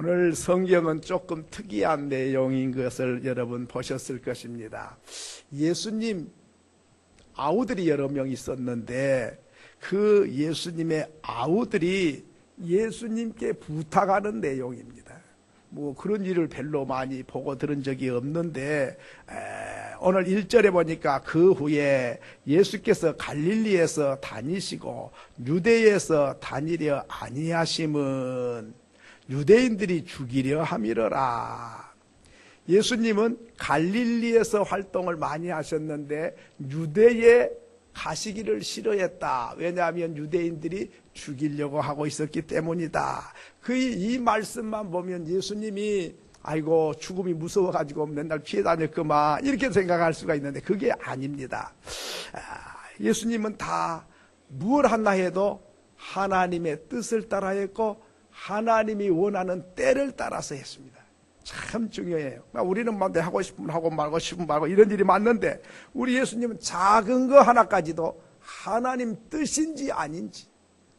오늘 성경은 조금 특이한 내용인 것을 여러분 보셨을 것입니다. 예수님 아우들이 여러 명 있었는데 그 예수님의 아우들이 예수님께 부탁하는 내용입니다. 뭐 그런 일을 별로 많이 보고 들은 적이 없는데 오늘 1절에 보니까 그 후에 예수께서 갈릴리에서 다니시고 유대에서 다니려 아니하심은 유대인들이 죽이려 함이러라. 예수님은 갈릴리에서 활동을 많이 하셨는데 유대에 가시기를 싫어했다. 왜냐하면 유대인들이 죽이려고 하고 있었기 때문이다. 이 말씀만 보면 예수님이 아이고 죽음이 무서워가지고 맨날 피해 다녔구만 이렇게 생각할 수가 있는데 그게 아닙니다. 예수님은 다 무엇 하나 해도 하나님의 뜻을 따라 했고 하나님이 원하는 때를 따라서 했습니다. 참 중요해요. 우리는 막 하고 싶으면 하고 말고 싶으면 말고 이런 일이 맞는데 우리 예수님은 작은 거 하나까지도 하나님 뜻인지 아닌지,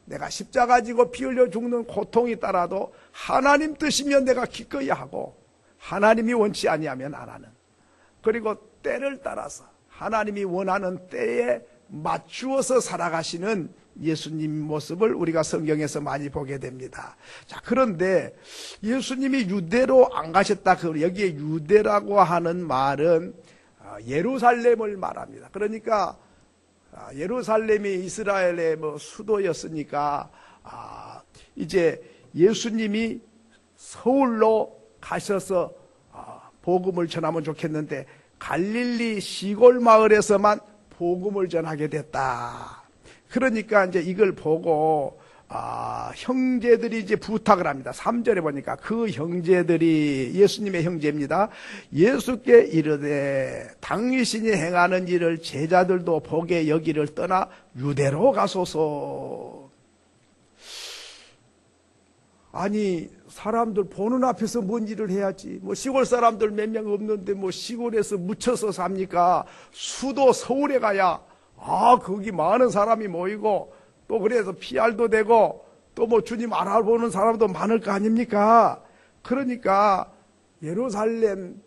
내가 십자가 지고 피 흘려 죽는 고통이 따라도 하나님 뜻이면 내가 기꺼이 하고 하나님이 원치 아니하면 안 하는, 그리고 때를 따라서 하나님이 원하는 때에 맞추어서 살아가시는 예수님 모습을 우리가 성경에서 많이 보게 됩니다. 자, 그런데 예수님이 유대로 안 가셨다. 여기에 유대라고 하는 말은 예루살렘을 말합니다. 그러니까 예루살렘이 이스라엘의 수도였으니까 이제 예수님이 서울로 가셔서 복음을 전하면 좋겠는데 갈릴리 시골 마을에서만 복음을 전하게 됐다. 그러니까 이제 이걸 보고 형제들이 이제 부탁을 합니다. 3절에 보니까 그 형제들이, 예수님의 형제입니다, 예수께 이르되 당신이 행하는 일을 제자들도 보게 여기를 떠나 유대로 가소서. 아니 사람들 보는 앞에서 뭔 일을 해야지. 시골 사람들 몇 명 없는데 시골에서 묻혀서 삽니까? 수도 서울에 가야 거기 많은 사람이 모이고 또 그래서 PR도 되고 또 주님 알아보는 사람도 많을 거 아닙니까? 그러니까 예루살렘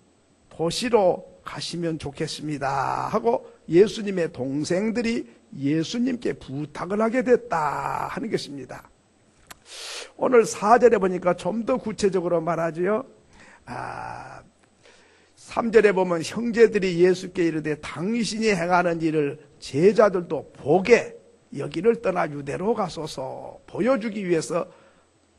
도시로 가시면 좋겠습니다 하고 예수님의 동생들이 예수님께 부탁을 하게 됐다 하는 것입니다. 오늘 4절에 보니까 좀 더 구체적으로 말하지요. 3절에 보면 형제들이 예수께 이르되 당신이 행하는 일을 제자들도 보게 여기를 떠나 유대로 가소서. 보여주기 위해서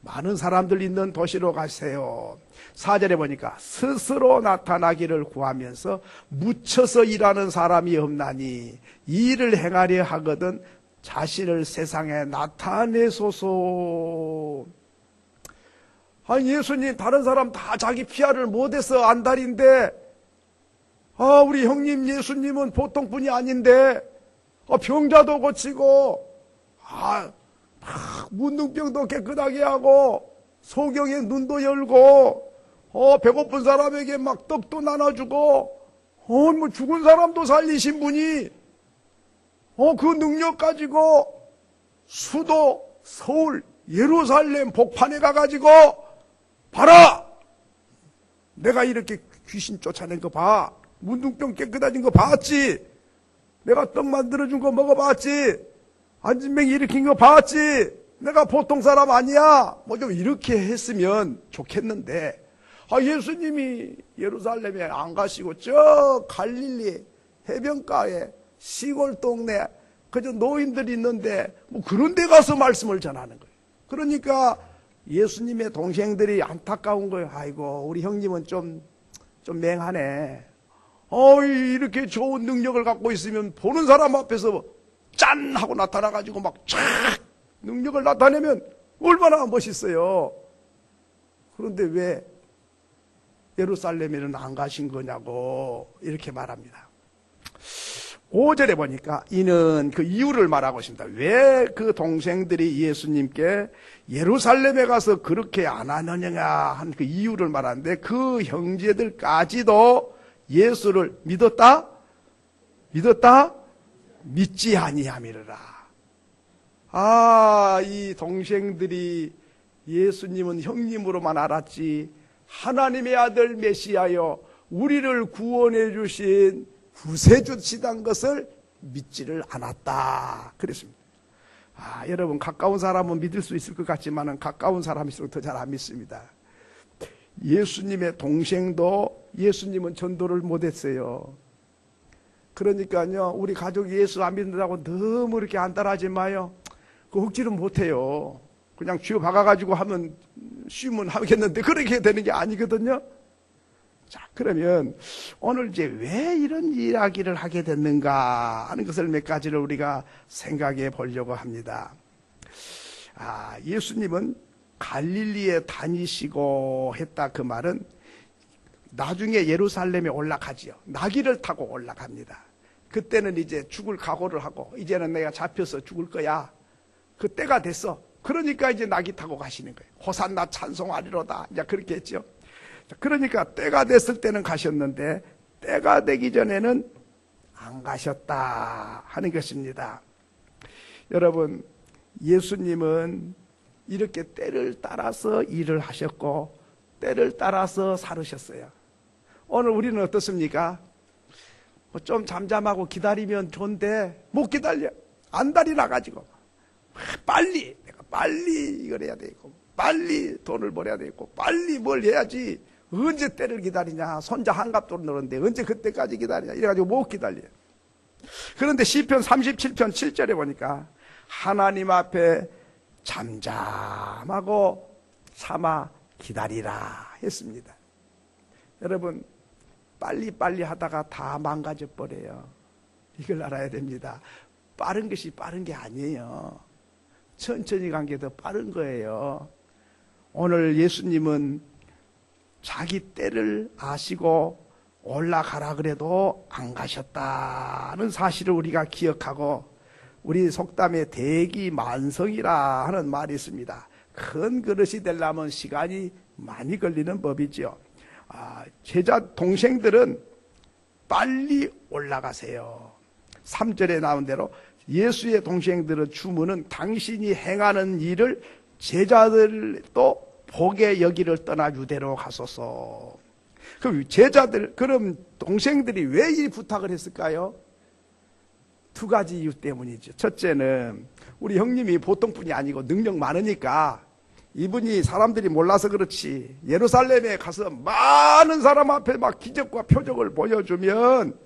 많은 사람들 있는 도시로 가세요. 4절에 보니까 스스로 나타나기를 구하면서 묻혀서 일하는 사람이 없나니 이 일을 행하려 하거든 자신을 세상에 나타내소서. 아니 예수님 다른 사람 다 자기 PR을 못해서 안달인데 우리 형님 예수님은 보통 분이 아닌데 병자도 고치고 문둥병도 깨끗하게 하고 소경의 눈도 열고 배고픈 사람에게 막 떡도 나눠주고 죽은 사람도 살리신 분이 그 능력 가지고 수도 서울 예루살렘 복판에 가가지고 봐라! 내가 이렇게 귀신 쫓아낸 거 봐. 문둥병 깨끗해진 거 봤지? 내가 떡 만들어준 거 먹어봤지? 안진뱅이 일으킨 거 봤지? 내가 보통 사람 아니야? 좀 이렇게 했으면 좋겠는데 예수님이 예루살렘에 안 가시고 저 갈릴리 해변가에 시골 동네 그저 노인들이 있는데 그런 데 가서 말씀을 전하는 거예요. 그러니까 예수님의 동생들이 안타까운 거예요. 아이고 우리 형님은 좀 맹하네. 이렇게 좋은 능력을 갖고 있으면 보는 사람 앞에서 짠 하고 나타나가지고 막 촥 능력을 나타내면 얼마나 멋있어요. 그런데 왜 예루살렘에는 안 가신 거냐고 이렇게 말합니다. 5절에 보니까 이는 그 이유를 말하고 있습니다. 왜 그 동생들이 예수님께 예루살렘에 가서 그렇게 안 하느냐 한 그 이유를 말하는데 그 형제들까지도 예수를 믿었다? 믿지 아니함이라. 이 동생들이 예수님은 형님으로만 알았지 하나님의 아들 메시아여 우리를 구원해 주신 구세주시단 것을 믿지를 않았다 그랬습니다. 여러분 가까운 사람은 믿을 수 있을 것 같지만 가까운 사람일수록 더 잘 안 믿습니다. 예수님의 동생도 예수님은 전도를 못했어요. 그러니까요 우리 가족이 예수 안 믿는다고 너무 이렇게 안달하지 마요. 그 억지로 못해요. 그냥 쥐어 박아가지고 하면 쉬면 하겠는데 그렇게 되는 게 아니거든요. 자, 그러면 오늘 이제 왜 이런 이야기를 하게 됐는가 하는 것을 몇 가지를 우리가 생각해 보려고 합니다. 예수님은 갈릴리에 다니시고 했다 그 말은 나중에 예루살렘에 올라가지요. 나귀를 타고 올라갑니다. 그때는 이제 죽을 각오를 하고 이제는 내가 잡혀서 죽을 거야. 그 때가 됐어. 그러니까 이제 나귀 타고 가시는 거예요. 호산나 찬송하리로다. 이제 그렇게 했죠. 그러니까 때가 됐을 때는 가셨는데 때가 되기 전에는 안 가셨다 하는 것입니다. 여러분 예수님은 이렇게 때를 따라서 일을 하셨고 때를 따라서 살으셨어요. 오늘 우리는 어떻습니까? 좀 잠잠하고 기다리면 좋은데 못 기다려. 안달이 나가지고 빨리 내가 빨리 이걸 해야 되고 빨리 돈을 벌어야 되고 빨리 뭘 해야지 언제 때를 기다리냐. 손자 한갑도 넣는데 언제 그때까지 기다리냐. 이래가지고 못 기다려요. 그런데 시편 37편 7절에 보니까 하나님 앞에 잠잠하고 참아 기다리라 했습니다. 여러분 빨리빨리 하다가 다 망가져 버려요. 이걸 알아야 됩니다. 빠른 것이 빠른 게 아니에요. 천천히 간 게 더 빠른 거예요. 오늘 예수님은 자기 때를 아시고 올라가라 그래도 안 가셨다는 사실을 우리가 기억하고 우리 속담에 대기만성이라 하는 말이 있습니다. 큰 그릇이 되려면 시간이 많이 걸리는 법이죠. 제자 동생들은 빨리 올라가세요. 3절에 나온 대로 예수의 동생들의 주문은 당신이 행하는 일을 제자들도 보게 여기를 떠나 유대로 가소서. 그럼 동생들이 왜 이 부탁을 했을까요? 두 가지 이유 때문이죠. 첫째는 우리 형님이 보통 분이 아니고 능력 많으니까 이분이 사람들이 몰라서 그렇지 예루살렘에 가서 많은 사람 앞에 막 기적과 표적을 보여주면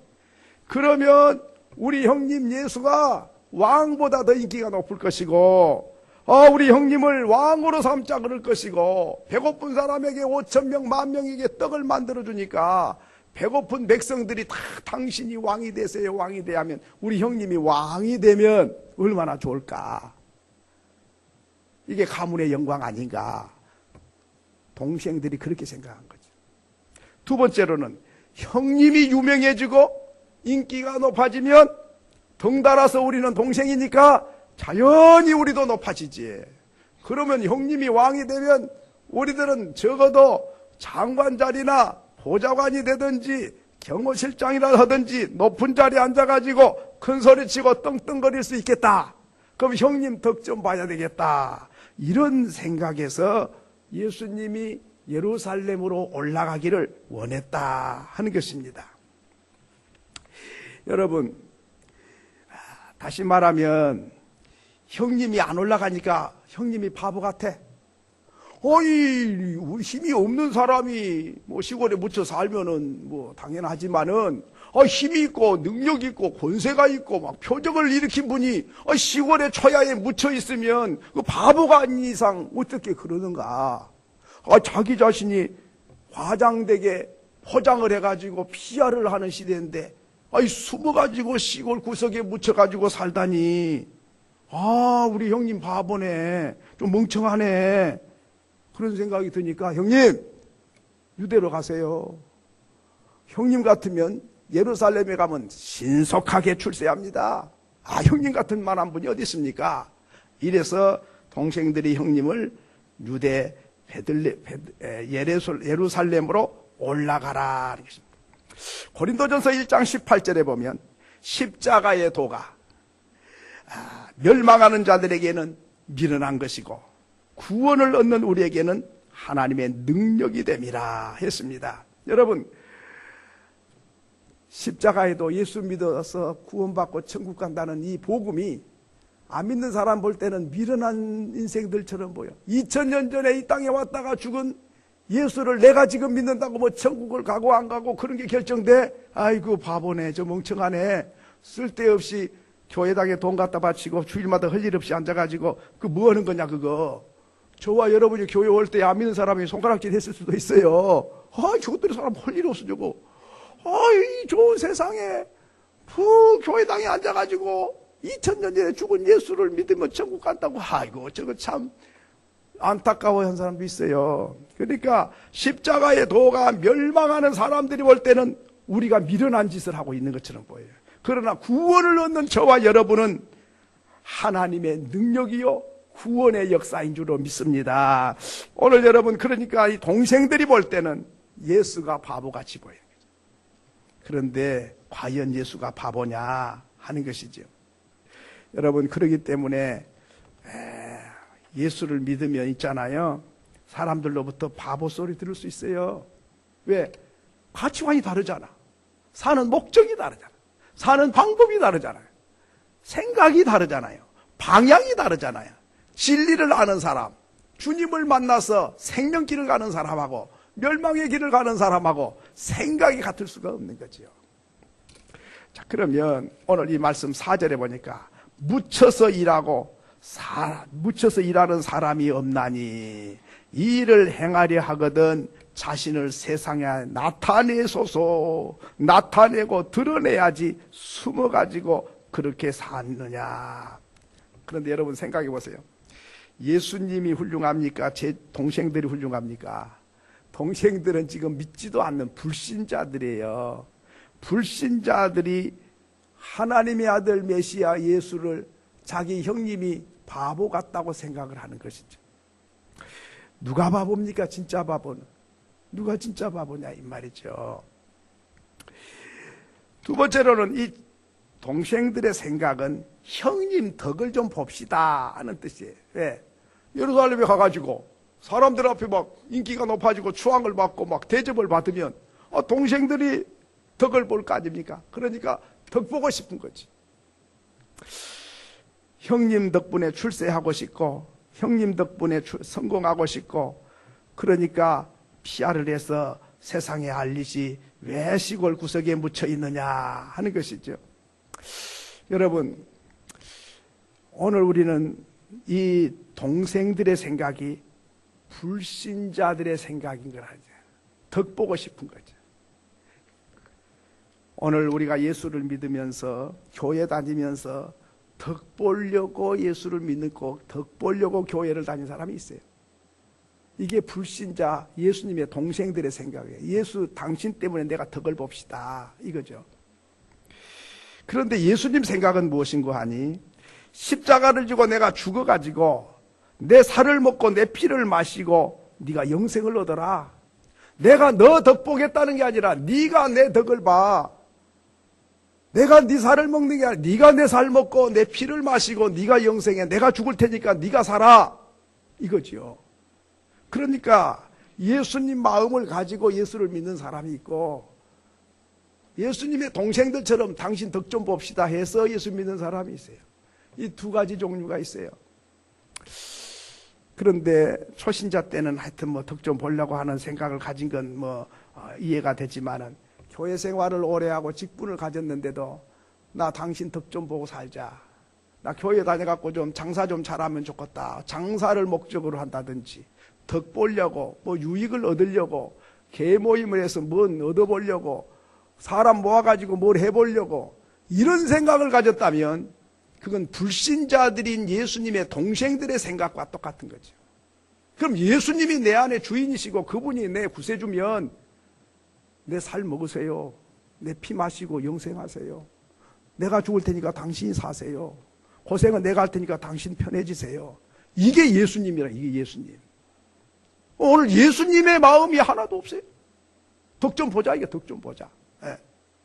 그러면 우리 형님 예수가 왕보다 더 인기가 높을 것이고 우리 형님을 왕으로 삼자 그럴 것이고 배고픈 사람에게 5,000명, 10,000명에게 떡을 만들어주니까 배고픈 백성들이 다 당신이 왕이 되세요 왕이 돼야 하면 우리 형님이 왕이 되면 얼마나 좋을까. 이게 가문의 영광 아닌가. 동생들이 그렇게 생각한 거죠. 두 번째로는 형님이 유명해지고 인기가 높아지면 덩달아서 우리는 동생이니까 자연히 우리도 높아지지. 그러면 형님이 왕이 되면 우리들은 적어도 장관 자리나 보좌관이 되든지 경호실장이라 하든지 높은 자리에 앉아가지고 큰 소리치고 떵떵거릴 수 있겠다. 그럼 형님 덕 좀 봐야 되겠다. 이런 생각에서 예수님이 예루살렘으로 올라가기를 원했다 하는 것입니다. 여러분 다시 말하면 형님이 안 올라가니까 형님이 바보 같아. 힘이 없는 사람이 시골에 묻혀 살면은 당연하지만은 힘이 있고 능력 있고 권세가 있고 막 표적을 일으킨 분이 시골의 초야에 묻혀 있으면 그 바보가 아닌 이상 어떻게 그러는가. 자기 자신이 과장되게 포장을 해가지고 PR을 하는 시대인데 숨어가지고 시골 구석에 묻혀가지고 살다니. 우리 형님 바보네. 좀 멍청하네. 그런 생각이 드니까 형님 유대로 가세요. 형님 같으면 예루살렘에 가면 신속하게 출세합니다. 형님 같은 만한 분이 어디 있습니까? 이래서 동생들이 형님을 유대 예루살렘으로 올라가라. 고린도전서 1장 18절에 보면 십자가의 도가 멸망하는 자들에게는 미련한 것이고 구원을 얻는 우리에게는 하나님의 능력이 됨이라 했습니다. 여러분, 십자가에도 예수 믿어서 구원받고 천국 간다는 이 복음이 안 믿는 사람 볼 때는 미련한 인생들처럼 보여. 2000년 전에 이 땅에 왔다가 죽은 예수를 내가 지금 믿는다고 뭐 천국을 가고 안 가고 그런 게 결정돼? 아이고 바보네, 저 멍청하네. 쓸데없이 교회당에 돈 갖다 바치고 주일마다 할 일 없이 앉아가지고 그 뭐 하는 거냐 그거. 저와 여러분이 교회 올 때 안 믿는 사람이 손가락질 했을 수도 있어요. 저것들이 사람 할 일 없어 저거. 이 좋은 세상에 교회당에 앉아가지고 2000년 전에 죽은 예수를 믿으면 천국 간다고. 아이고 저거 참 안타까워하는 사람도 있어요. 그러니까 십자가의 도가 멸망하는 사람들이 볼 때는 우리가 미련한 짓을 하고 있는 것처럼 보여요. 그러나 구원을 얻는 저와 여러분은 하나님의 능력이요 구원의 역사인 줄로 믿습니다. 오늘 여러분, 그러니까 이 동생들이 볼 때는 예수가 바보같이 보여요. 그런데 과연 예수가 바보냐 하는 것이죠. 여러분, 그렇기 때문에 예수를 믿으면 있잖아요, 사람들로부터 바보 소리 들을 수 있어요. 왜? 가치관이 다르잖아. 사는 목적이 다르잖아. 사는 방법이 다르잖아요. 생각이 다르잖아요. 방향이 다르잖아요. 진리를 아는 사람, 주님을 만나서 생명길을 가는 사람하고 멸망의 길을 가는 사람하고 생각이 같을 수가 없는 거죠. 자, 그러면 오늘 이 말씀 4절에 보니까 묻혀서 일하는 사람이 없나니 이 일을 행하려 하거든 자신을 세상에 나타내고 드러내야지 숨어가지고 그렇게 사느냐. 그런데 여러분 생각해 보세요. 예수님이 훌륭합니까? 제 동생들이 훌륭합니까? 동생들은 지금 믿지도 않는 불신자들이에요. 불신자들이 하나님의 아들 메시아 예수를 자기 형님이 바보 같다고 생각을 하는 것이죠. 누가 바보입니까? 진짜 바보는. 누가 진짜 바보냐 이 말이죠. 두 번째로는 이 동생들의 생각은 형님 덕을 좀 봅시다 하는 뜻이에요. 왜? 예루살렘에 가가지고 사람들 앞에 막 인기가 높아지고 추앙을 받고 막 대접을 받으면 동생들이 덕을 볼 거 아닙니까? 그러니까 덕 보고 싶은 거지. 형님 덕분에 출세하고 싶고 형님 덕분에 성공하고 싶고, 그러니까 PR을 해서 세상에 알리지 왜 시골 구석에 묻혀 있느냐 하는 것이죠. 여러분, 오늘 우리는 이 동생들의 생각이 불신자들의 생각인 걸 알죠. 덕 보고 싶은 거죠. 오늘 우리가 예수를 믿으면서 교회 다니면서 덕 보려고 예수를 믿고 덕 보려고 교회를 다니는 사람이 있어요. 이게 불신자 예수님의 동생들의 생각이에요. 예수 당신 때문에 내가 덕을 봅시다 이거죠. 그런데 예수님 생각은 무엇인고 하니, 십자가를 지고 내가 죽어가지고 내 살을 먹고 내 피를 마시고 네가 영생을 얻어라. 내가 너 덕 보겠다는 게 아니라 네가 내 덕을 봐. 내가 네 살을 먹는 게 아니라 네가 내 살 먹고 내 피를 마시고 네가 영생해. 내가 죽을 테니까 네가 살아 이거지요. 그러니까 예수님 마음을 가지고 예수를 믿는 사람이 있고, 예수님의 동생들처럼 당신 덕 좀 봅시다 해서 예수 믿는 사람이 있어요. 이 두 가지 종류가 있어요. 그런데 초신자 때는 하여튼 뭐 덕 좀 보려고 하는 생각을 가진 건 뭐 이해가 되지만은, 교회 생활을 오래 하고 직분을 가졌는데도 나 당신 덕 좀 보고 살자. 나 교회 다녀갖고 좀 장사 좀 잘하면 좋겠다. 장사를 목적으로 한다든지, 덕 보려고 뭐 유익을 얻으려고 개 모임을 해서 뭔 얻어보려고 사람 모아가지고 뭘 해보려고 이런 생각을 가졌다면 그건 불신자들인 예수님의 동생들의 생각과 똑같은 거죠. 그럼 예수님이 내 안에 주인이시고 그분이 내 구세주면 내 살 먹으세요. 내 피 마시고 영생하세요. 내가 죽을 테니까 당신이 사세요. 고생은 내가 할 테니까 당신 편해지세요. 이게 예수님이라. 이게 예수님. 오늘 예수님의 마음이 하나도 없어요. 덕 좀 보자. 이게 덕 좀 보자. 예.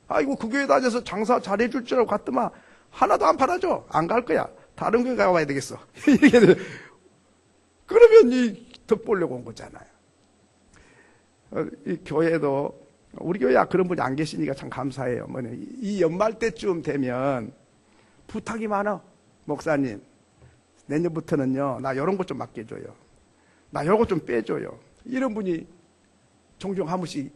아이고 그 교회 다녀서 장사 잘해줄 줄 알고 갔더만 하나도 안 팔아줘. 안 갈 거야. 다른 교회 가봐야 되겠어. 그러면 이 덕 보려고 온 거잖아요. 이 교회도 우리 교회야 그런 분이 안 계시니까 참 감사해요. 이 연말 때쯤 되면 부탁이 많아. 목사님, 내년부터는요, 나 이런 것 좀 맡겨줘요. 나 이런 것 좀 빼줘요. 이런 분이 종종 한 번씩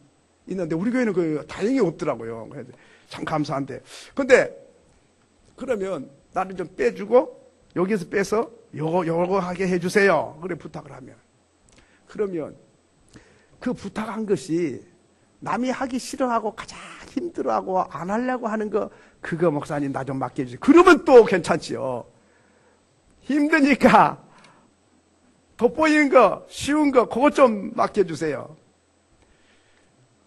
있는데 우리 교회는 그 다행히 없더라고요. 그래서 참 감사한데. 근데 그러면 나를 좀 빼주고 여기서 빼서 요거 하게 해주세요. 그래 부탁을 하면. 그러면 그 부탁한 것이 남이 하기 싫어하고 가장 힘들어하고 안 하려고 하는 거, 그거 목사님 나 좀 맡겨주세요. 그러면 또 괜찮지요. 힘드니까 돋보이는 거, 쉬운 거, 그거 좀 맡겨주세요.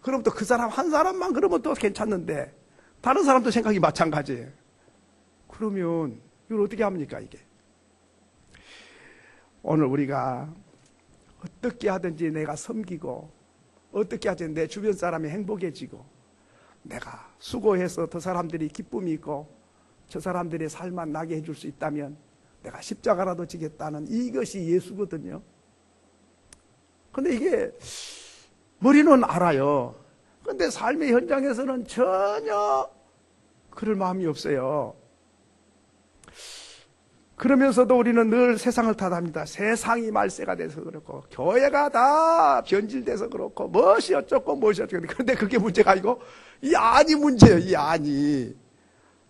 그럼 또 그 사람 한 사람만 그러면 또 괜찮는데 다른 사람도 생각이 마찬가지예요. 그러면 이걸 어떻게 합니까 이게? 오늘 우리가 어떻게 하든지 내가 섬기고 어떻게 하든지 내 주변 사람이 행복해지고 내가 수고해서 더 사람들이 기쁨이 있고 저 사람들의 삶만 나게 해줄 수 있다면 내가 십자가라도 지겠다는 이것이 예수거든요. 근데 이게 머리는 알아요. 근데 삶의 현장에서는 전혀 그럴 마음이 없어요. 그러면서도 우리는 늘 세상을 탓합니다. 세상이 말세가 돼서 그렇고 교회가 다 변질돼서 그렇고 무엇이 어쩌고 무엇이 어쩌고. 그런데 그게 문제가 아니고 이 안이 문제예요. 이 안이.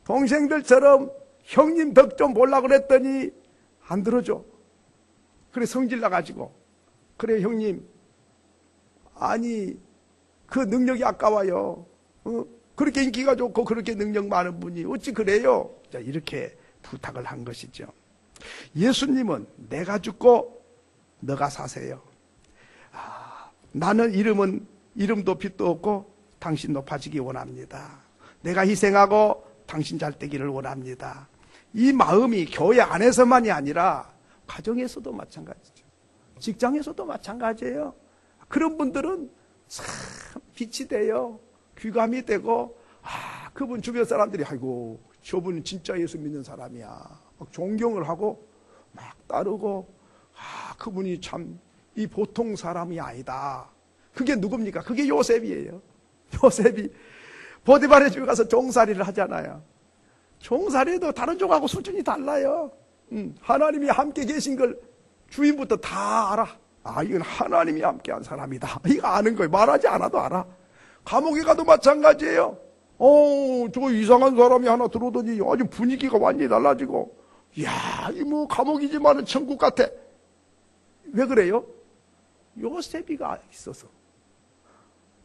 동생들처럼 형님 덕 좀 보려고 그랬더니 안 들어줘. 그래 성질 나가지고 그래 형님 아니 그 능력이 아까워요. 그렇게 인기가 좋고 그렇게 능력 많은 분이 어찌 그래요? 자, 이렇게 부탁을 한 것이죠. 예수님은 내가 죽고 너가 사세요. 나는 이름도 빛도 없고 당신 높아지기 원합니다. 내가 희생하고 당신 잘 되기를 원합니다. 이 마음이 교회 안에서만이 아니라 가정에서도 마찬가지죠. 직장에서도 마찬가지예요. 그런 분들은 참 빛이 돼요. 귀감이 되고 그분 주변 사람들이 아이고 저분은 진짜 예수 믿는 사람이야. 막 존경을 하고 막 따르고 그분이 참 이 보통 사람이 아니다. 그게 누굽니까? 그게 요셉이에요. 요셉이 보디발의 집에 가서 종살이를 하잖아요. 종살이도 다른 종하고 수준이 달라요. 하나님이 함께 계신 걸 주인부터 다 알아. 이건 하나님이 함께한 사람이다. 이거 아는 거예요. 말하지 않아도 알아. 감옥에 가도 마찬가지예요. 저 이상한 사람이 하나 들어오더니 아주 분위기가 완전히 달라지고, 이야, 이 뭐 감옥이지만은 천국 같아. 왜 그래요? 요셉이가 있어서.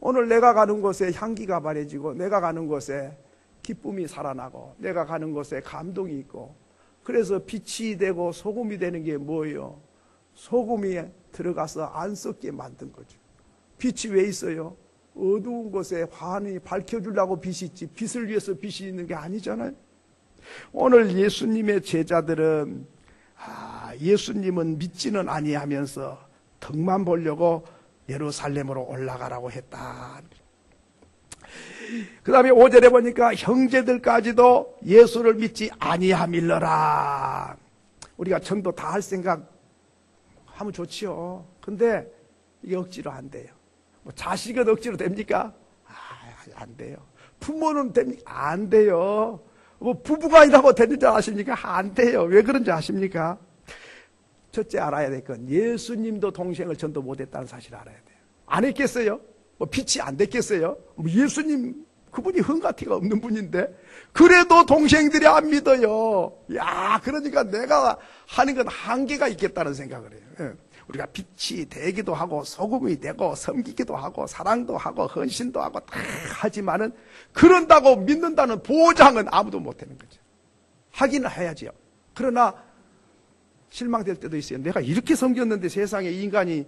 오늘 내가 가는 곳에 향기가 바래지고, 내가 가는 곳에 기쁨이 살아나고, 내가 가는 곳에 감동이 있고, 그래서 빛이 되고 소금이 되는 게 뭐예요? 소금이 들어가서 안 썩게 만든 거죠. 빛이 왜 있어요? 어두운 곳에 환히 밝혀주려고 빛이 있지 빛을 위해서 빛이 있는 게 아니잖아요. 오늘 예수님의 제자들은 예수님은 믿지는 아니하면서 덕만 보려고 예루살렘으로 올라가라고 했다. 그 다음에 5절에 보니까 형제들까지도 예수를 믿지 아니함일러라. 우리가 전도 다 할 생각 하면 좋지요. 근데 이게 억지로 안 돼요. 뭐 자식은 억지로 됩니까? 안 돼요. 부모는 됩니까? 안 돼요. 뭐 부부가 이라고 되는 줄 아십니까? 안 돼요. 왜 그런지 아십니까? 첫째 알아야 될 건 예수님도 동생을 전도 못했다는 사실을 알아야 돼요. 안 했겠어요? 뭐 빛이 안 됐겠어요? 뭐 예수님 그분이 흥가티가 없는 분인데 그래도 동생들이 안 믿어요. 야, 그러니까 내가 하는 건 한계가 있겠다는 생각을 해요. 우리가 빛이 되기도 하고 소금이 되고 섬기기도 하고 사랑도 하고 헌신도 하고 다 하지만은 그런다고 믿는다는 보장은 아무도 못하는 거죠. 하기는 해야지요. 그러나 실망될 때도 있어요. 내가 이렇게 섬겼는데 세상에 이 인간이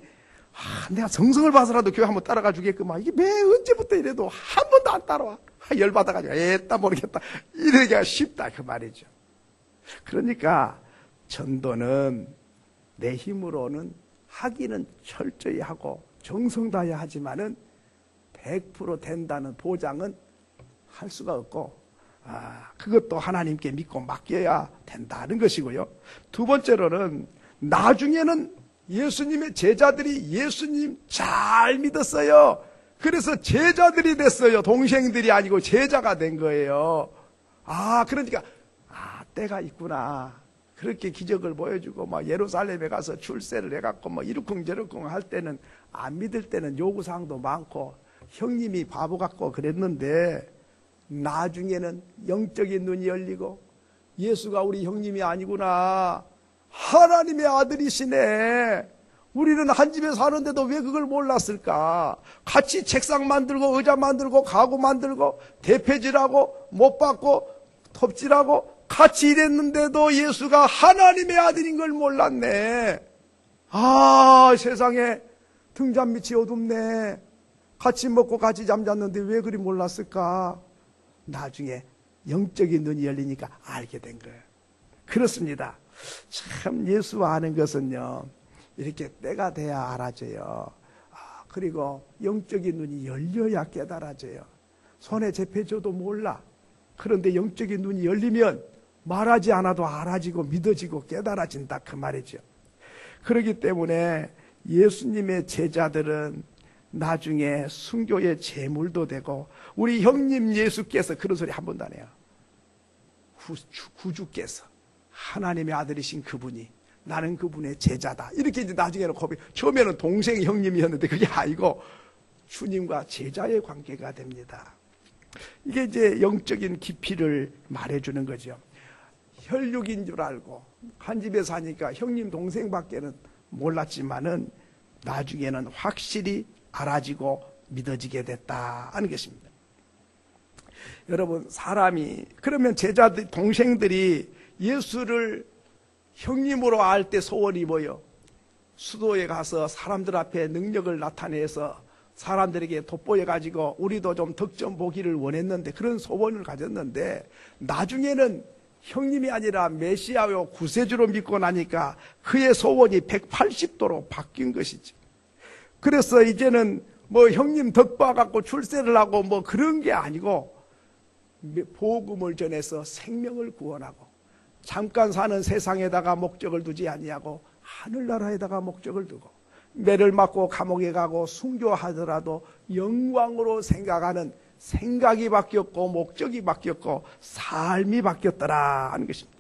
내가 정성을 봐서라도 교회 한번 따라가 주겠구만. 이게 매 언제부터 이래도 한 번도 안 따라와. 열받아가지고 에따 모르겠다. 이러기가 쉽다 그 말이죠. 그러니까 전도는 내 힘으로는 하기는 철저히 하고 정성 다해야 하지만은 100% 된다는 보장은 할 수가 없고 그것도 하나님께 믿고 맡겨야 된다는 것이고요. 두 번째로는 나중에는 예수님의 제자들이 예수님 잘 믿었어요. 그래서 제자들이 됐어요. 동생들이 아니고 제자가 된 거예요. 그러니까 때가 있구나. 그렇게 기적을 보여주고 막 예루살렘에 가서 출세를 해갖고 뭐 이러쿵저러쿵 할 때는, 안 믿을 때는 요구사항도 많고 형님이 바보 같고 그랬는데, 나중에는 영적인 눈이 열리고 예수가 우리 형님이 아니구나, 하나님의 아들이시네. 우리는 한 집에 사는데도 왜 그걸 몰랐을까? 같이 책상 만들고 의자 만들고 가구 만들고 대패질하고 못 받고 톱질하고 같이 일했는데도 예수가 하나님의 아들인 걸 몰랐네. 세상에 등잔 밑이 어둡네. 같이 먹고 같이 잠잤는데 왜 그리 몰랐을까? 나중에 영적인 눈이 열리니까 알게 된 거예요. 그렇습니다. 참 예수 아는 것은요, 이렇게 때가 돼야 알아져요. 그리고 영적인 눈이 열려야 깨달아져요. 손에 잡혀줘도 몰라. 그런데 영적인 눈이 열리면 말하지 않아도 알아지고 믿어지고 깨달아진다, 그 말이죠. 그렇기 때문에 예수님의 제자들은 나중에 순교의 제물도 되고, 우리 형님 예수께서 그런 소리 한 번도 안 해요. 구주께서, 하나님의 아들이신 그분이 나는 그분의 제자다, 이렇게 이제 나중에는 고백. 처음에는 동생 형님이었는데 그게 아니고 주님과 제자의 관계가 됩니다. 이게 이제 영적인 깊이를 말해주는 거죠. 혈육인 줄 알고 한 집에 사니까 형님 동생밖에는 몰랐지만은 나중에는 확실히 알아지고 믿어지게 됐다 하는 것입니다. 여러분, 사람이, 그러면 제자들, 동생들이 예수를 형님으로 알 때 소원이 뭐요? 수도에 가서 사람들 앞에 능력을 나타내서 사람들에게 돋보여가지고 우리도 좀 덕점 보기를 원했는데, 그런 소원을 가졌는데, 나중에는 형님이 아니라 메시아요 구세주로 믿고 나니까 그의 소원이 180도로 바뀐 것이죠. 그래서 이제는 뭐 형님 덕 봐갖고 출세를 하고 뭐 그런 게 아니고, 복음을 전해서 생명을 구원하고, 잠깐 사는 세상에다가 목적을 두지 아니하고 하늘나라에다가 목적을 두고, 매를 맞고 감옥에 가고 순교하더라도 영광으로 생각하는 생각이 바뀌었고 목적이 바뀌었고 삶이 바뀌었더라 하는 것입니다.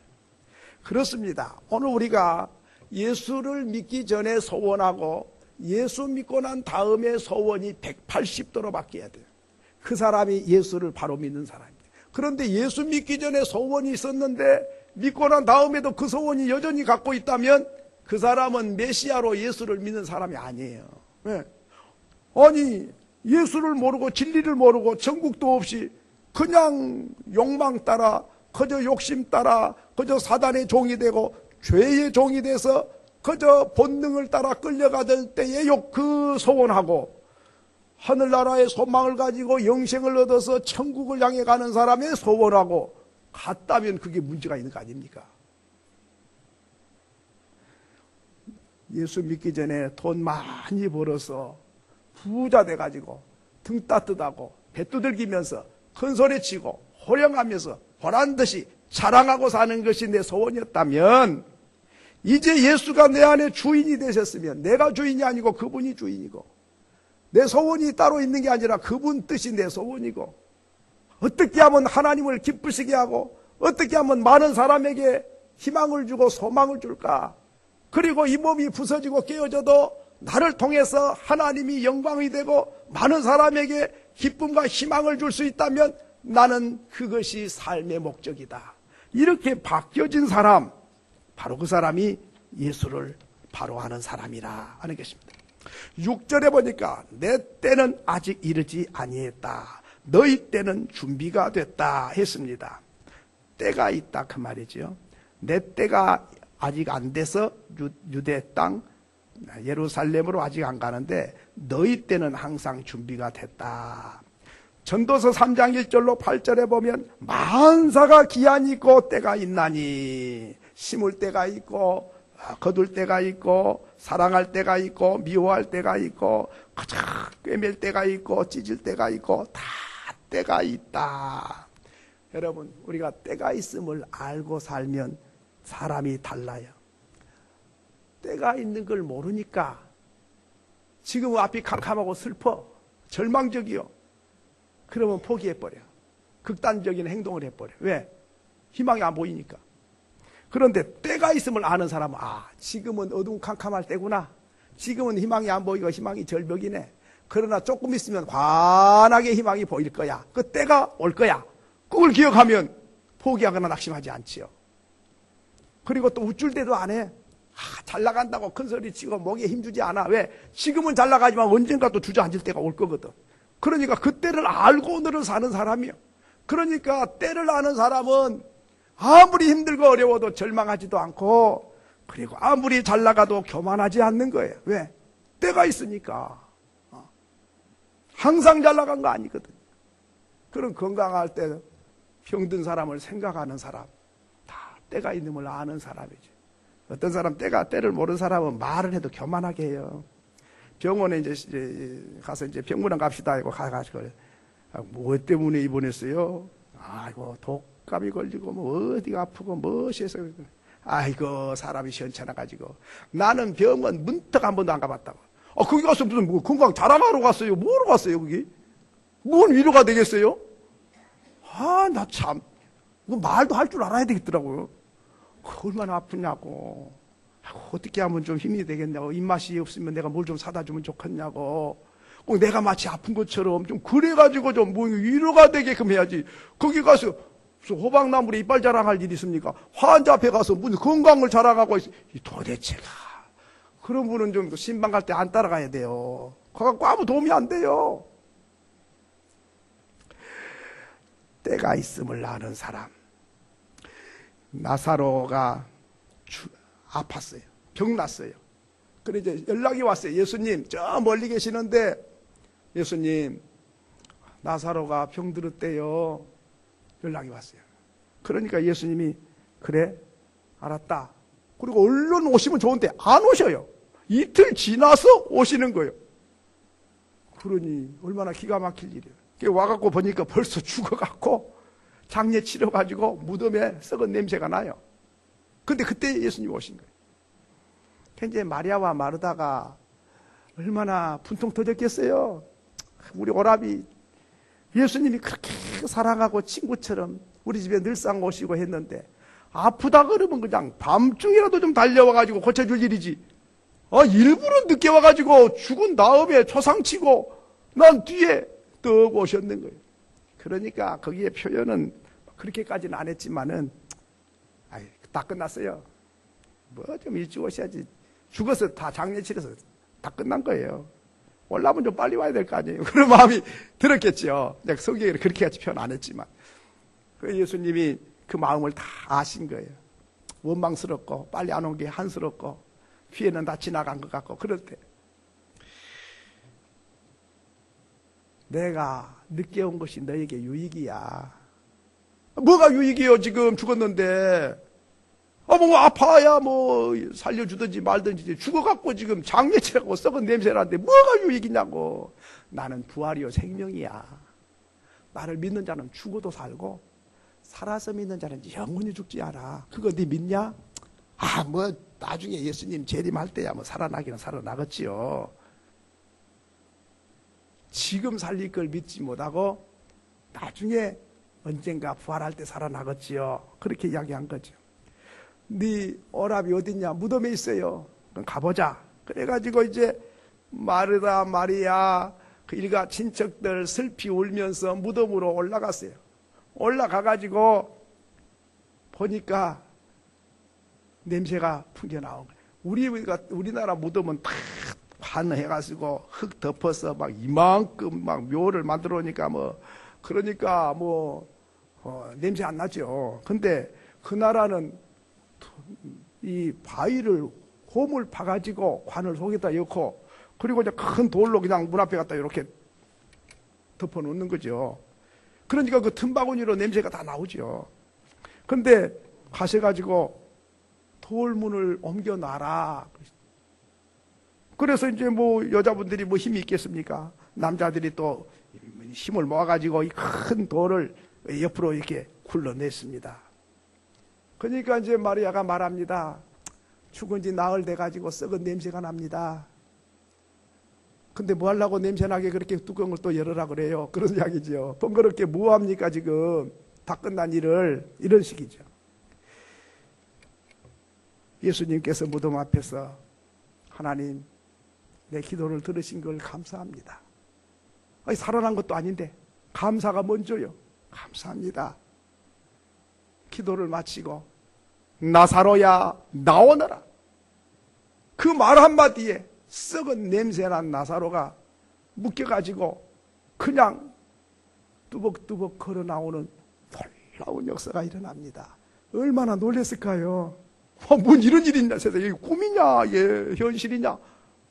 그렇습니다. 오늘 우리가 예수를 믿기 전에 소원하고 예수 믿고 난 다음에 소원이 180도로 바뀌어야 돼요. 그 사람이 예수를 바로 믿는 사람입니다. 그런데 예수 믿기 전에 소원이 있었는데 믿고 난 다음에도 그 소원이 여전히 갖고 있다면 그 사람은 메시아로 예수를 믿는 사람이 아니에요. 왜? 아니, 예수를 모르고 진리를 모르고 천국도 없이 그냥 욕망 따라, 그저 욕심 따라, 그저 사단의 종이 되고 죄의 종이 돼서 그저 본능을 따라 끌려가던 때에 그 소원하고, 하늘나라의 소망을 가지고 영생을 얻어서 천국을 향해 가는 사람의 소원하고 같다면 그게 문제가 있는 거 아닙니까? 예수 믿기 전에 돈 많이 벌어서 부자 돼가지고 등 따뜻하고 배 두들기면서 큰 소리 치고 호령하면서 보란듯이 자랑하고 사는 것이 내 소원이었다면, 이제 예수가 내 안에 주인이 되셨으면, 내가 주인이 아니고 그분이 주인이고, 내 소원이 따로 있는 게 아니라 그분 뜻이 내 소원이고, 어떻게 하면 하나님을 기쁘시게 하고 어떻게 하면 많은 사람에게 희망을 주고 소망을 줄까? 그리고 이 몸이 부서지고 깨어져도 나를 통해서 하나님이 영광이 되고 많은 사람에게 기쁨과 희망을 줄 수 있다면 나는 그것이 삶의 목적이다. 이렇게 바뀌어진 사람, 바로 그 사람이 예수를 바로 아는 사람이라 하는 것입니다. 6절에 보니까 내 때는 아직 이르지 아니했다, 너희 때는 준비가 됐다 했습니다. 때가 있다 그 말이죠. 내 때가 아직 안 돼서 유대 땅 예루살렘으로 아직 안 가는데 너희 때는 항상 준비가 됐다. 전도서 3장 1절로 8절에 보면 만사가 기한이 있고 때가 있나니, 심을 때가 있고 거둘 때가 있고 사랑할 때가 있고 미워할 때가 있고 꿰맬 때가 있고 찢을 때가 있고 다 때가 있다. 여러분, 우리가 때가 있음을 알고 살면 사람이 달라요. 때가 있는 걸 모르니까 지금 앞이 캄캄하고 슬퍼, 절망적이요. 그러면 포기해버려. 극단적인 행동을 해버려. 왜? 희망이 안 보이니까. 그런데 때가 있음을 아는 사람은 지금은 어두운 캄캄할 때구나. 지금은 희망이 안 보이고 희망이 절벽이네. 그러나 조금 있으면 환하게 희망이 보일 거야. 그 때가 올 거야. 그걸 기억하면 포기하거나 낙심하지 않지요. 그리고 또 우쭐 때도 안 해. 잘 나간다고 큰 소리 치고 목에 힘주지 않아. 왜? 지금은 잘 나가지만 언젠가 또 주저앉을 때가 올 거거든. 그러니까 그 때를 알고 오늘을 사는 사람이요. 그러니까 때를 아는 사람은 아무리 힘들고 어려워도 절망하지도 않고, 그리고 아무리 잘 나가도 교만하지 않는 거예요. 왜? 때가 있으니까. 항상 잘 나간 거 아니거든. 그런 건강할 때 병든 사람을 생각하는 사람, 다 때가 있는 걸 아는 사람이죠. 어떤 사람 때를 모르는 사람은 말을 해도 교만하게 해요. 병원에 이제 가서 이제 병문안 갑시다 하고 가가지고 뭐 때문에 입원했어요? 아이고 독감이 걸리고 뭐 어디가 아프고 무엇이해서 아이고 사람이 시원찮아가지고 나는 병원 문턱 한 번도 안 가봤다고. 거기 가서 무슨 뭐 건강 자랑하러 갔어요? 뭐하러 갔어요 거기? 뭔 위로가 되겠어요? 나 참 말도 할 줄 알아야 되겠더라고요. 얼마나 아프냐고, 어떻게 하면 좀 힘이 되겠냐고, 입맛이 없으면 내가 뭘 좀 사다 주면 좋겠냐고, 꼭 내가 마치 아픈 것처럼 좀 그래가지고 좀 뭐 위로가 되게끔 해야지. 거기 가서 무슨 호박나무에 이빨 자랑할 일이 있습니까? 환자 앞에 가서 무슨 건강을 자랑하고 있어. 도대체가 그런 분은 좀 신방 갈 때 안 따라가야 돼요. 그거 아무 도움이 안 돼요. 때가 있음을 아는 사람. 나사로가 아팠어요. 병났어요. 그래 이제 연락이 왔어요. 예수님, 저 멀리 계시는데, 예수님, 나사로가 병들었대요. 연락이 왔어요. 그러니까 예수님이, 그래, 알았다. 그리고 얼른 오시면 좋은데, 안 오셔요. 이틀 지나서 오시는 거예요. 그러니, 얼마나 기가 막힐 일이에요. 와갖고 보니까 벌써 죽어갖고, 장례 치러가지고 무덤에 썩은 냄새가 나요. 근데 그때 예수님이 오신 거예요. 이제 마리아와 마르다가 얼마나 분통 터졌겠어요. 우리 오라비 예수님이 그렇게 사랑하고 친구처럼 우리 집에 늘상 오시고 했는데, 아프다 그러면 그냥 밤중이라도 좀 달려와가지고 고쳐줄 일이지. 일부러 늦게 와가지고 죽은 다음에 초상치고 난 뒤에 떡 오셨는 거예요. 그러니까 거기에 표현은 그렇게까지는 안 했지만은, 다 끝났어요. 뭐 좀 일찍 오셔야지. 죽어서 다 장례 치러서 다 끝난 거예요. 올라면 좀 빨리 와야 될 거 아니에요. 그런 마음이 들었겠죠. 성경에 그렇게까지 표현 안 했지만. 그 예수님이 그 마음을 다 아신 거예요. 원망스럽고 빨리 안 온 게 한스럽고 피해는 다 지나간 것 같고 그럴 때, 내가 늦게 온 것이 너에게 유익이야. 뭐가 유익이요? 지금 죽었는데. 뭐 아파야 뭐 살려주든지 말든지, 죽어갖고 지금 장례치라고 썩은 냄새나는데 뭐가 유익이냐고. 나는 부활이요 생명이야. 나를 믿는 자는 죽어도 살고 살아서 믿는 자는 영원히 죽지 않아. 그거 네 믿냐? 뭐 나중에 예수님 재림할 때야 뭐 살아나기는 살아나겠지요. 지금 살릴 걸 믿지 못하고 나중에 언젠가 부활할 때 살아나겠지요. 그렇게 이야기한 거죠. 네 오랍이 어딨냐? 무덤에 있어요. 그럼 가보자. 그래가지고 이제 마르다, 마리아, 그 일가 친척들 슬피 울면서 무덤으로 올라갔어요. 올라가가지고 보니까 냄새가 풍겨 나온 거예요. 우리나라 무덤은 다 환해가지고 흙 덮어서 막 이만큼 막 묘를 만들어 오니까 그러니까 냄새 안 나죠. 근데 그 나라는 이 바위를 홈을 파가지고 관을 속에다 넣고, 그리고 이제 큰 돌로 그냥 문 앞에 갖다 이렇게 덮어 놓는 거죠. 그러니까 그 틈바구니로 냄새가 다 나오죠. 근데 가셔가지고 돌문을 옮겨 놔라. 그래서 이제 여자분들이 힘이 있겠습니까? 남자들이 또 힘을 모아가지고 이 큰 돌을 옆으로 이렇게 굴러냈습니다. 그러니까 이제 마리아가 말합니다. 죽은 지 나흘 돼가지고 썩은 냄새가 납니다. 근데 뭐 하려고 냄새나게 그렇게 뚜껑을 또 열으라 그래요? 그런 이야기죠. 번거롭게 뭐 합니까 지금? 다 끝난 일을. 이런 식이죠. 예수님께서 무덤 앞에서 하나님 내 기도를 들으신 걸 감사합니다. 아니, 살아난 것도 아닌데 감사가 먼저요. 감사합니다. 기도를 마치고 나사로야 나오너라. 그 말 한마디에 썩은 냄새난 나사로가 묶여가지고 그냥 뚜벅뚜벅 걸어 나오는 놀라운 역사가 일어납니다. 얼마나 놀랐을까요? 뭔 이런 일이 있냐, 세상에. 이게 꿈이냐, 예, 현실이냐,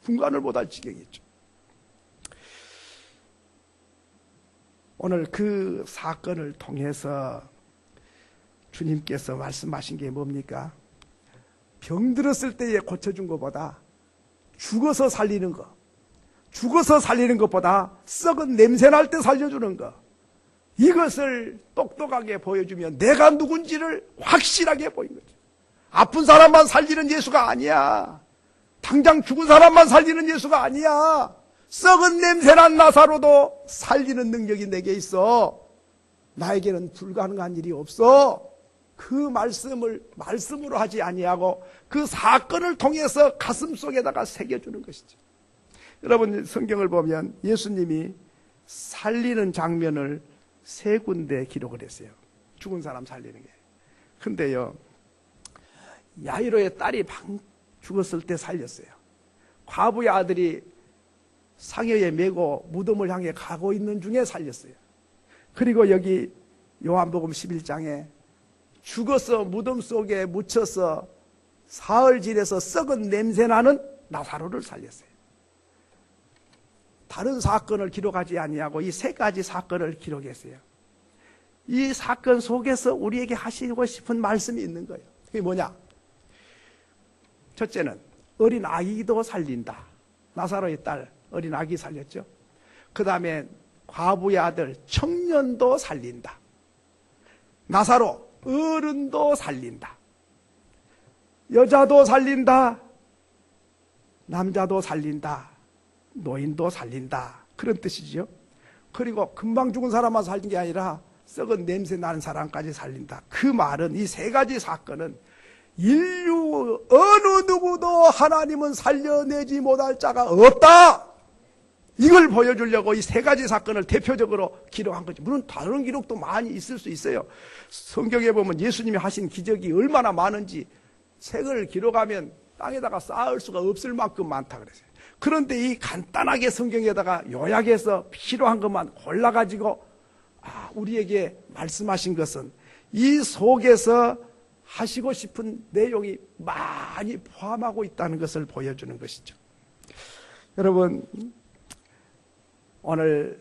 분간을 못할 지경이죠. 오늘 그 사건을 통해서 주님께서 말씀하신 게 뭡니까? 병들었을 때에 고쳐준 것보다 죽어서 살리는 것, 죽어서 살리는 것보다 썩은 냄새 날 때 살려주는 것, 이것을 똑똑하게 보여주면 내가 누군지를 확실하게 보인 거죠. 아픈 사람만 살리는 예수가 아니야. 당장 죽은 사람만 살리는 예수가 아니야. 썩은 냄새난 나사로도 살리는 능력이 내게 있어. 나에게는 불가능한 일이 없어. 그 말씀을 말씀으로 하지 아니하고 그 사건을 통해서 가슴속에다가 새겨주는 것이죠. 여러분, 성경을 보면 예수님이 살리는 장면을 3군데 기록을 했어요. 죽은 사람 살리는 게. 근데요, 야이로의 딸이 죽었을 때 살렸어요. 과부의 아들이 상여에 메고 무덤을 향해 가고 있는 중에 살렸어요. 그리고 여기 요한복음 11장에 죽어서 무덤 속에 묻혀서 사흘질에서 썩은 냄새나는 나사로를 살렸어요. 다른 사건을 기록하지 아니하고 이 3가지 사건을 기록했어요. 이 사건 속에서 우리에게 하시고 싶은 말씀이 있는 거예요. 그게 뭐냐? 첫째는 어린 아기도 살린다. 나사로의 딸 어린 아기 살렸죠. 그 다음에 과부의 아들 청년도 살린다. 나사로 어른도 살린다. 여자도 살린다. 남자도 살린다. 노인도 살린다. 그런 뜻이죠. 그리고 금방 죽은 사람만 살린 게 아니라 썩은 냄새 나는 사람까지 살린다. 그 말은 이 3가지 사건은 인류 어느 누구도 하나님은 살려내지 못할 자가 없다. 이걸 보여주려고 이 3가지 사건을 대표적으로 기록한 거죠. 물론 다른 기록도 많이 있을 수 있어요. 성경에 보면 예수님이 하신 기적이 얼마나 많은지 책을 기록하면 땅에다가 쌓을 수가 없을 만큼 많다 그랬어요. 그런데 이 간단하게 성경에다가 요약해서 필요한 것만 골라가지고 우리에게 말씀하신 것은 이 속에서 하시고 싶은 내용이 많이 포함하고 있다는 것을 보여주는 것이죠. 여러분, 오늘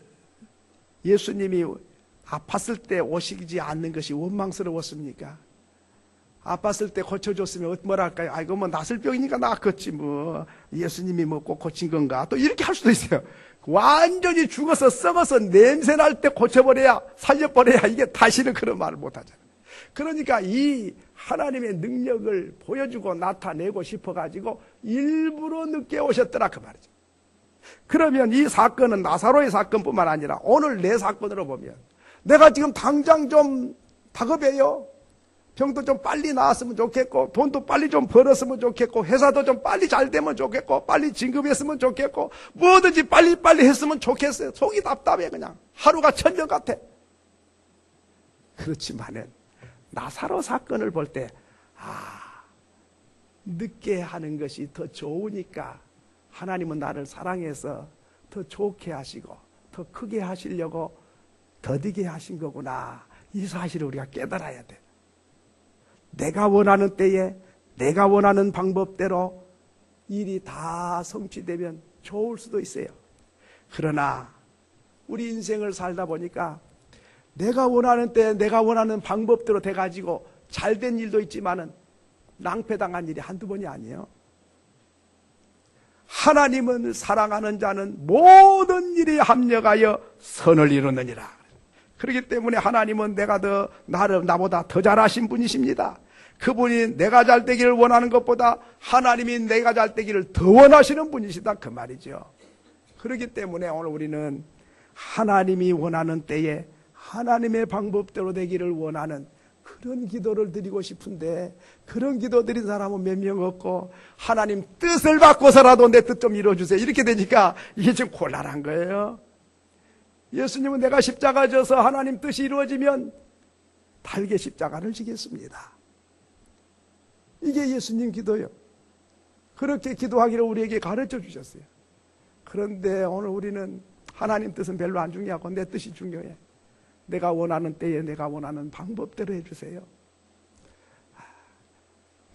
예수님이 아팠을 때 오시지 않는 것이 원망스러웠습니까? 아팠을 때 고쳐줬으면 뭐랄까요? 아이고, 뭐 낫을 병이니까 낫겠지, 뭐 예수님이 뭐 꼭 고친 건가? 또 이렇게 할 수도 있어요. 완전히 죽어서 썩어서 냄새 날 때 고쳐버려야, 살려버려야 이게 다시는 그런 말을 못하잖아요. 그러니까 이 하나님의 능력을 보여주고 나타내고 싶어가지고 일부러 늦게 오셨더라 그 말이죠. 그러면 이 사건은 나사로의 사건뿐만 아니라 오늘 내 사건으로 보면 내가 지금 당장 좀 다급해요. 병도 좀 빨리 나았으면 좋겠고, 돈도 빨리 좀 벌었으면 좋겠고, 회사도 좀 빨리 잘 되면 좋겠고, 빨리 진급했으면 좋겠고, 뭐든지 빨리빨리 했으면 좋겠어요. 속이 답답해. 그냥 하루가 천년 같아. 그렇지만은 나사로 사건을 볼 때 늦게 하는 것이 더 좋으니까 하나님은 나를 사랑해서 더 좋게 하시고 더 크게 하시려고 더디게 하신 거구나. 이 사실을 우리가 깨달아야 돼. 내가 원하는 때에 내가 원하는 방법대로 일이 다 성취되면 좋을 수도 있어요. 그러나 우리 인생을 살다 보니까 내가 원하는 때 내가 원하는 방법대로 돼가지고 잘된 일도 있지만은 낭패당한 일이 한두 번이 아니에요. 하나님은 사랑하는 자는 모든 일이 합력하여 선을 이루느니라. 그렇기 때문에 하나님은 나보다 더 잘하신 분이십니다. 그분이 내가 잘 되기를 원하는 것보다 하나님이 내가 잘 되기를 더 원하시는 분이시다 그 말이죠. 그렇기 때문에 오늘 우리는 하나님이 원하는 때에 하나님의 방법대로 되기를 원하는 그런 기도를 드리고 싶은데, 그런 기도 드린 사람은 몇 명 없고, 하나님 뜻을 바꿔서라도 내 뜻 좀 이루어주세요 이렇게 되니까 이게 좀 곤란한 거예요. 예수님은 내가 십자가 져서 하나님 뜻이 이루어지면 달게 십자가를 지겠습니다. 이게 예수님 기도예요. 그렇게 기도하기를 우리에게 가르쳐 주셨어요. 그런데 오늘 우리는 하나님 뜻은 별로 안 중요하고 내 뜻이 중요해. 내가 원하는 때에 내가 원하는 방법대로 해주세요.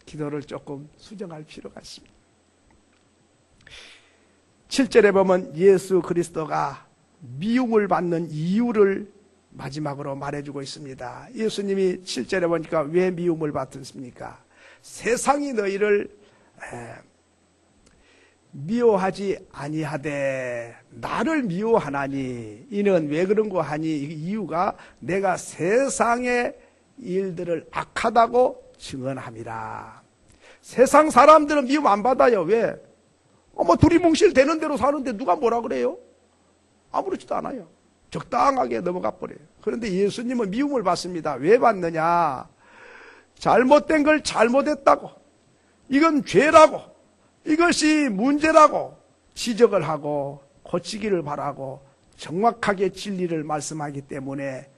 기도를 조금 수정할 필요가 있습니다. 7절에 보면 예수 그리스도가 미움을 받는 이유를 마지막으로 말해주고 있습니다. 예수님이 7절에 보니까 왜 미움을 받습니까? 세상이 너희를 미워하지 아니하되 나를 미워하나니 이는 왜 그런 거 하니? 이유가 내가 세상의 일들을 악하다고 증언함이라. 세상 사람들은 미움 안 받아요. 왜? 두리뭉실 되는 대로 사는데 누가 뭐라 그래요? 아무렇지도 않아요. 적당하게 넘어가 버려요. 그런데 예수님은 미움을 받습니다. 왜 받느냐? 잘못된 걸 잘못했다고, 이건 죄라고, 이것이 문제라고 지적을 하고 고치기를 바라고 정확하게 진리를 말씀하기 때문에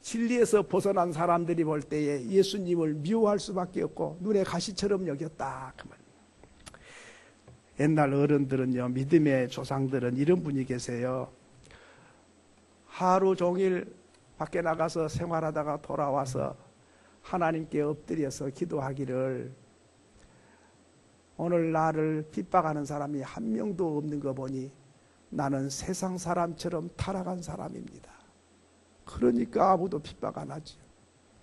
진리에서 벗어난 사람들이 볼 때에 예수님을 미워할 수밖에 없고 눈에 가시처럼 여겼다 그 말이에요. 옛날 어른들은요, 믿음의 조상들은 이런 분이 계세요. 하루 종일 밖에 나가서 생활하다가 돌아와서 하나님께 엎드려서 기도하기를, 오늘 나를 핍박하는 사람이 한 명도 없는 거 보니 나는 세상 사람처럼 타락한 사람입니다. 그러니까 아무도 핍박 안 하죠.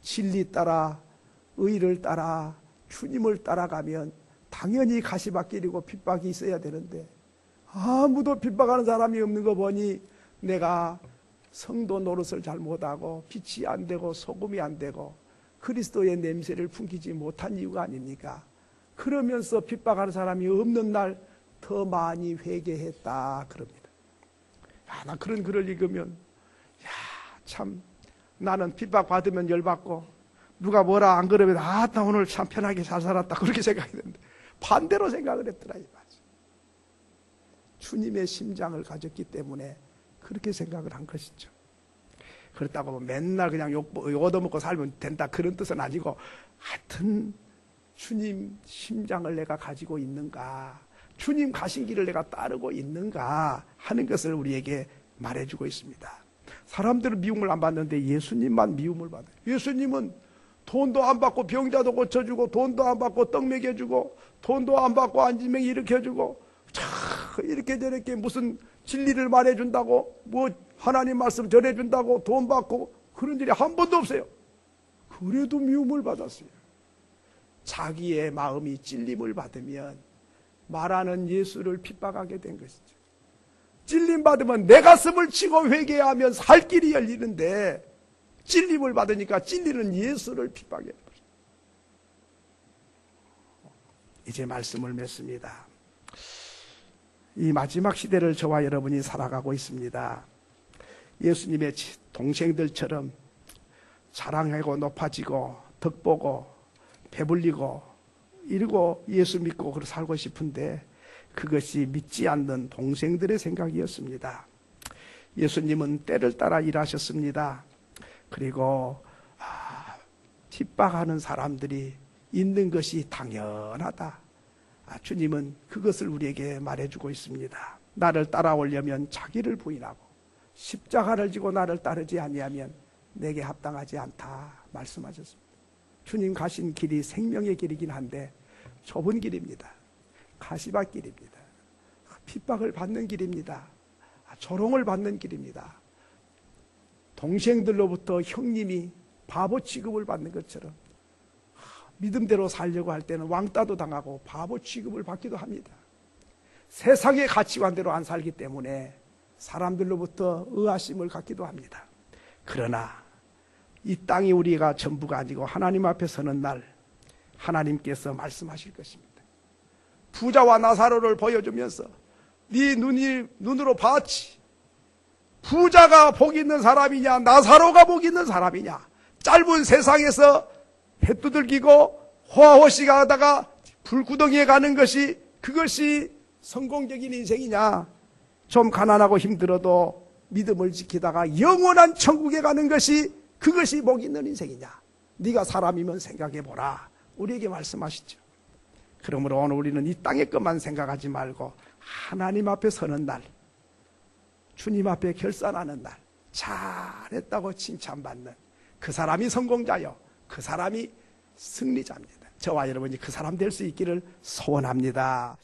진리 따라, 의를 따라, 주님을 따라가면 당연히 가시밭길이고 핍박이 있어야 되는데 아무도 핍박하는 사람이 없는 거 보니 내가 성도 노릇을 잘 못하고 빛이 안 되고 소금이 안 되고 그리스도의 냄새를 풍기지 못한 이유가 아닙니까? 그러면서 핍박하는 사람이 없는 날 더 많이 회개했다 그럽니다. 나 그런 글을 읽으면 참 나는 핍박받으면 열받고 누가 뭐라 안 그러면 나 오늘 참 편하게 잘 살았다 그렇게 생각이 되는데 반대로 생각을 했더라 이 말이죠. 주님의 심장을 가졌기 때문에 그렇게 생각을 한 것이죠. 그렇다고 맨날 그냥 욕 얻어먹고 살면 된다 그런 뜻은 아니고, 하여튼 주님 심장을 내가 가지고 있는가, 주님 가신 길을 내가 따르고 있는가 하는 것을 우리에게 말해주고 있습니다. 사람들은 미움을 안 받는데 예수님만 미움을 받아요. 예수님은 돈도 안 받고 병자도 고쳐주고, 돈도 안 받고 떡 먹여주고, 돈도 안 받고 안진병 일으켜주고, 이렇게 저렇게 무슨 진리를 말해준다고, 뭐 하나님 말씀 전해준다고 돈 받고 그런 일이 한 번도 없어요. 그래도 미움을 받았어요. 자기의 마음이 찔림을 받으면 말하는 예수를 핍박하게 된 것이죠. 찔림 받으면 내 가슴을 치고 회개하면 살 길이 열리는데 찔림을 받으니까 찔리는 예수를 핍박해요. 이제 말씀을 맺습니다. 이 마지막 시대를 저와 여러분이 살아가고 있습니다. 예수님의 동생들처럼 자랑하고 높아지고 덕보고 배불리고 이러고 예수 믿고 그렇게 살고 싶은데 그것이 믿지 않는 동생들의 생각이었습니다. 예수님은 때를 따라 일하셨습니다. 그리고 핍박하는 사람들이 있는 것이 당연하다. 주님은 그것을 우리에게 말해주고 있습니다. 나를 따라오려면 자기를 부인하고 십자가를 지고 나를 따르지 아니하면 내게 합당하지 않다 말씀하셨습니다. 주님 가신 길이 생명의 길이긴 한데 좁은 길입니다. 가시밭길입니다. 핍박을 받는 길입니다. 조롱을 받는 길입니다. 동생들로부터 형님이 바보 취급을 받는 것처럼 믿음대로 살려고 할 때는 왕따도 당하고 바보 취급을 받기도 합니다. 세상의 가치관대로 안 살기 때문에 사람들로부터 의아심을 갖기도 합니다. 그러나 이 땅이 우리가 전부가 아니고 하나님 앞에 서는 날 하나님께서 말씀하실 것입니다. 부자와 나사로를 보여주면서 네 눈으로 봤지. 부자가 복 있는 사람이냐 나사로가 복 있는 사람이냐. 짧은 세상에서 해 두들기고 호화호시가 하다가 불구덩이에 가는 것이 그것이 성공적인 인생이냐. 좀 가난하고 힘들어도 믿음을 지키다가 영원한 천국에 가는 것이 그것이 복 있는 인생이냐. 네가 사람이면 생각해보라. 우리에게 말씀하시죠. 그러므로 오늘 우리는 이 땅의 것만 생각하지 말고 하나님 앞에 서는 날, 주님 앞에 결산하는 날, 잘했다고 칭찬받는 그 사람이 성공자요, 그 사람이 승리자입니다. 저와 여러분이 그 사람 될 수 있기를 소원합니다.